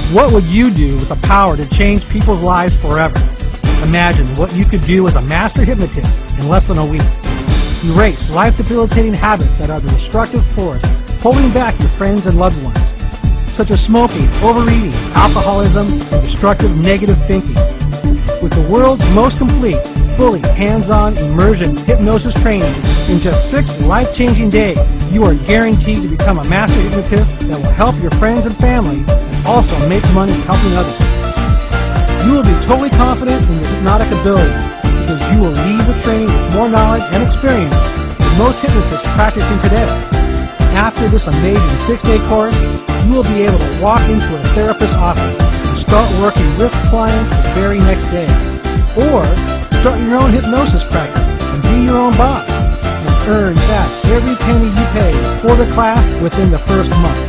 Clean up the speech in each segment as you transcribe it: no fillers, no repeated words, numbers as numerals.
What would you do with the power to change people's lives forever? Imagine what you could do as a master hypnotist in less than a week. Erase life-debilitating habits that are the destructive force holding back your friends and loved ones, such as smoking, overeating, alcoholism, and destructive negative thinking. With the world's most complete, fully hands-on immersion hypnosis training in just 6 life-changing days, you are guaranteed to become a master hypnotist that will help your friends and family and also make money helping others. You will be totally confident in your hypnotic ability because you will leave the training with more knowledge and experience than most hypnotists practicing today. After this amazing 6-day course, you will be able to walk into a therapist's office and start working with clients the very next day. Or start your own hypnosis practice and be your own boss and earn back every penny you pay for the class within the first month.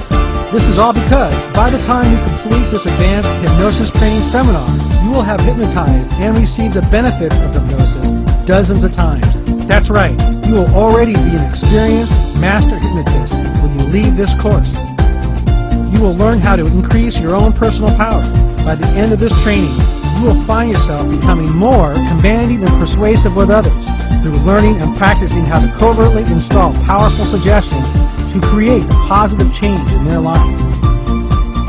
This is all because by the time you complete this advanced hypnosis training seminar, you will have hypnotized and received the benefits of hypnosis dozens of times. That's right, you will already be an experienced master hypnotist when you leave this course. You will learn how to increase your own personal power. By the end of this training, you will find yourself becoming more commanding and persuasive with others through learning and practicing how to covertly install powerful suggestions to create a positive change in their life.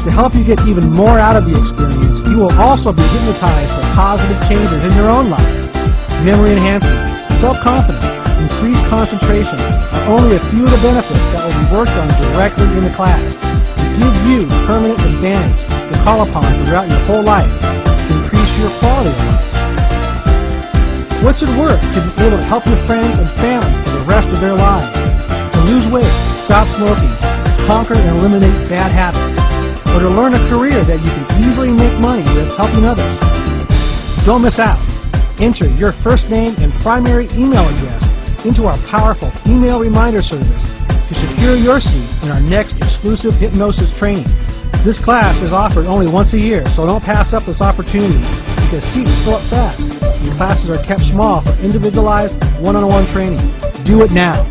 To help you get even more out of the experience, you will also be hypnotized for positive changes in your own life. Memory enhancement, self-confidence, increased concentration are only a few of the benefits that will be worked on directly in the class to give you permanent advantage to call upon throughout your whole life to increase your quality of life. What's it worth to be able to help your friends and family for the rest of their lives? To lose weight, stop smoking, conquer and eliminate bad habits, or to learn a career that you can easily make money with helping others? Don't miss out. Enter your first name and primary email address into our powerful email reminder service to secure your seat in our next exclusive hypnosis training. This class is offered only once a year, so don't pass up this opportunity because seats fill up fast and classes are kept small for individualized one-on-one training. Do it now.